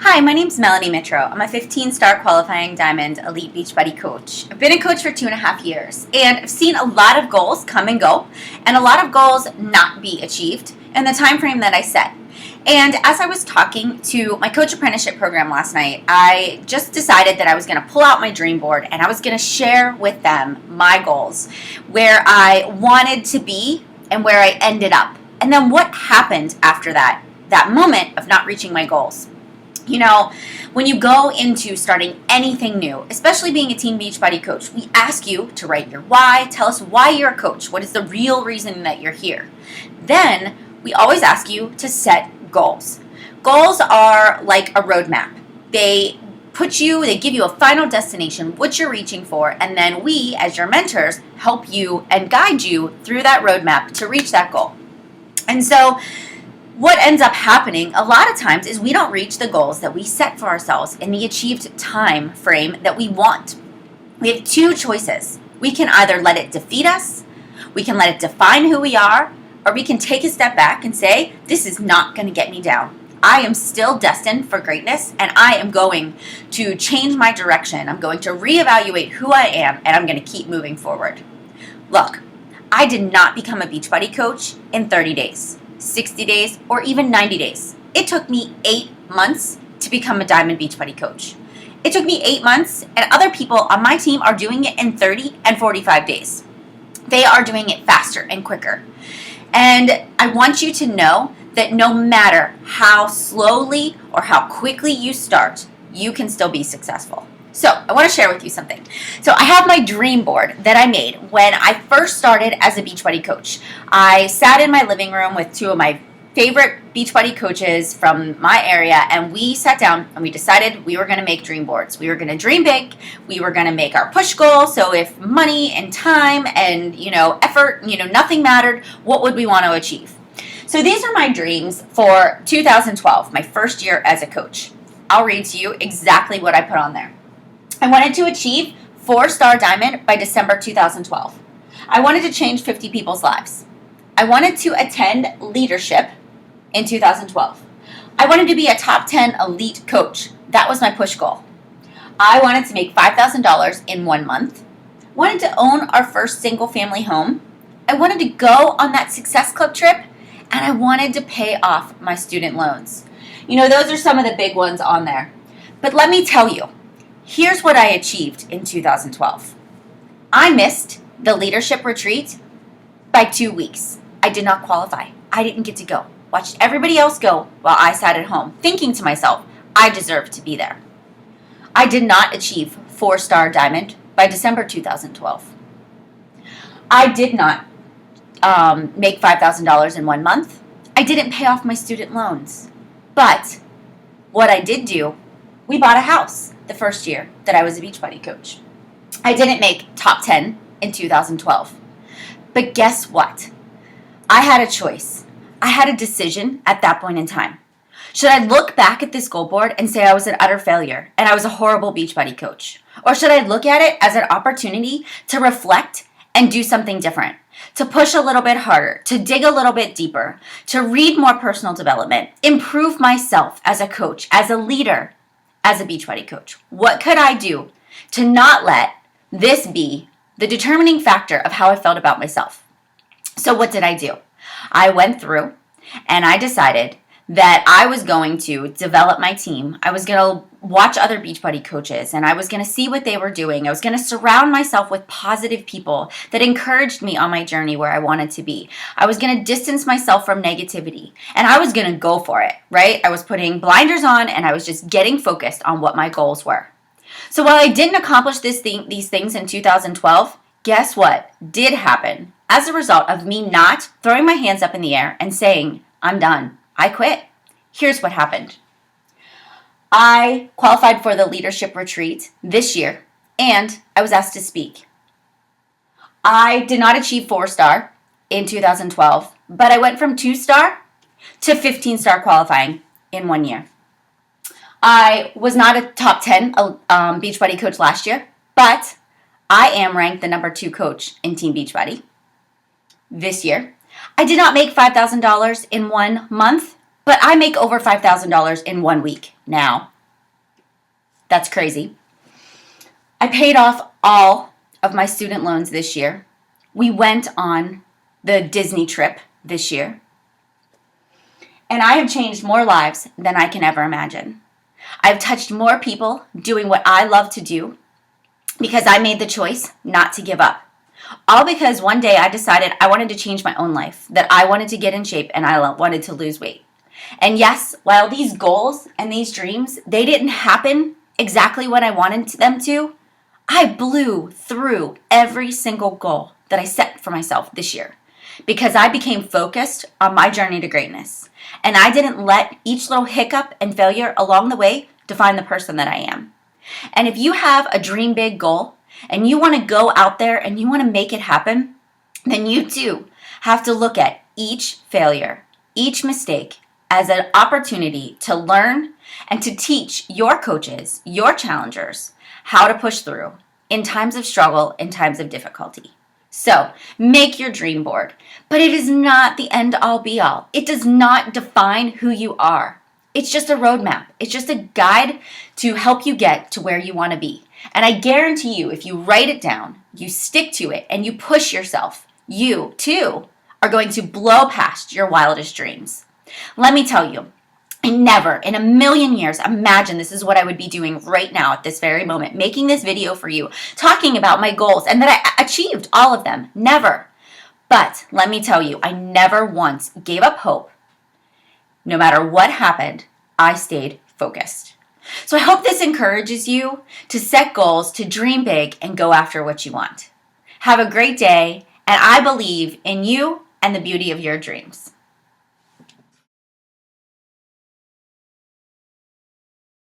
Hi, my name's Melanie Mitro. I'm a 15-star qualifying Diamond Elite Beachbody Coach. I've been a coach for 2.5 years, and I've seen a lot of goals come and go, and a lot of goals not be achieved in the time frame that I set. And as I was talking to my coach apprenticeship program last night, I just decided that I was going to pull out my dream board and I was going to share with them my goals, where I wanted to be and where I ended up. And then what happened after that moment of not reaching my goals. You know, when you go into starting anything new, especially being a Team Beachbody coach, we ask you to write your why, tell us why you're a coach, what is the real reason that you're here. Then we always ask you to set goals. Goals are like a roadmap. They give you a final destination, what you're reaching for, and then we, as your mentors, help you and guide you through that roadmap to reach that goal. And so what ends up happening a lot of times is we don't reach the goals that we set for ourselves in the achieved time frame that we want. We have two choices. We can either let it defeat us, we can let it define who we are, or we can take a step back and say, this is not going to get me down. I am still destined for greatness, and I am going to change my direction. I'm going to reevaluate who I am, and I'm going to keep moving forward. Look, I did not become a Beachbody coach in 30 days, 60 days, or even 90 days. It took me 8 months to become a Diamond Beachbody coach. It took me 8 months, and other people on my team are doing it in 30 and 45 days. They are doing it faster and quicker. And I want you to know that no matter how slowly or how quickly you start, you can still be successful. So I want to share with you something. So I have my dream board that I made when I first started as a Beachbody coach. I sat in my living room with two of my favorite Beachbody coaches from my area, and we sat down and we decided we were going to make dream boards. We were going to dream big. We were going to make our push goal. So if money and time and, effort, nothing mattered, what would we want to achieve? So these are my dreams for 2012, my first year as a coach. I'll read to you exactly what I put on there. I wanted to achieve 4-star Diamond by December 2012. I wanted to change 50 people's lives. I wanted to attend leadership in 2012. I wanted to be a top 10 elite coach. That was my push goal. I wanted to make $5,000 in 1 month. Wanted to own our first single family home. I wanted to go on that Success Club trip, and I wanted to pay off my student loans. Those are some of the big ones on there. But let me tell you, here's what I achieved in 2012. I missed the leadership retreat by 2 weeks. I did not qualify. I didn't get to go. Watched everybody else go while I sat at home, thinking to myself, I deserve to be there. I did not achieve 4-star Diamond by December 2012. I did not make $5,000 in 1 month. I didn't pay off my student loans. But what I did do, we bought a house the first year that I was a Beachbody coach. I didn't make top 10 in 2012. But guess what? I had a choice. I had a decision at that point in time. Should I look back at this goal board and say I was an utter failure and I was a horrible Beachbody coach? Or should I look at it as an opportunity to reflect and do something different? To push a little bit harder, to dig a little bit deeper, to read more personal development, improve myself as a coach, as a leader, as a Beachbody coach? What could I do to not let this be the determining factor of how I felt about myself? So what did I do? I went through and I decided that I was going to develop my team. I was going to watch other Beachbody coaches and I was going to see what they were doing. I was going to surround myself with positive people that encouraged me on my journey where I wanted to be. I was going to distance myself from negativity and I was going to go for it, right? I was putting blinders on and I was just getting focused on what my goals were. So while I didn't accomplish these things in 2012, guess what did happen as a result of me not throwing my hands up in the air and saying, I'm done. I quit. Here's what happened. I qualified for the leadership retreat this year, and I was asked to speak. I did not achieve 4-star in 2012, but I went from 2-star to 15-star qualifying in 1 year. I was not a top 10 Beachbody coach last year, but I am ranked the number 2 coach in Team Beachbody this year. I did not make $5,000 in 1 month, But I make over $5,000 in 1 week now. That's crazy. I paid off all of my student loans this year. We went on the Disney trip this year. And I have changed more lives than I can ever imagine. I've touched more people doing what I love to do because I made the choice not to give up. All because one day I decided I wanted to change my own life, that I wanted to get in shape and I wanted to lose weight. And yes, while these goals and these dreams, they didn't happen exactly when I wanted them to, I blew through every single goal that I set for myself this year because I became focused on my journey to greatness. And I didn't let each little hiccup and failure along the way define the person that I am. And if you have a dream big goal and you want to go out there and you want to make it happen, then you too have to look at each failure, each mistake as an opportunity to learn and to teach your coaches, your challengers, how to push through in times of struggle, in times of difficulty. So make your dream board, but it is not the end all be all. It does not define who you are. It's just a roadmap. It's just a guide to help you get to where you want to be. And I guarantee you, if you write it down, you stick to it, and you push yourself, you too are going to blow past your wildest dreams. Let me tell you, I never in a million years imagined this is what I would be doing right now at this very moment, making this video for you, talking about my goals and that I achieved all of them. Never. But let me tell you, I never once gave up hope. No matter what happened, I stayed focused. So I hope this encourages you to set goals, to dream big, and go after what you want. Have a great day, and I believe in you and the beauty of your dreams.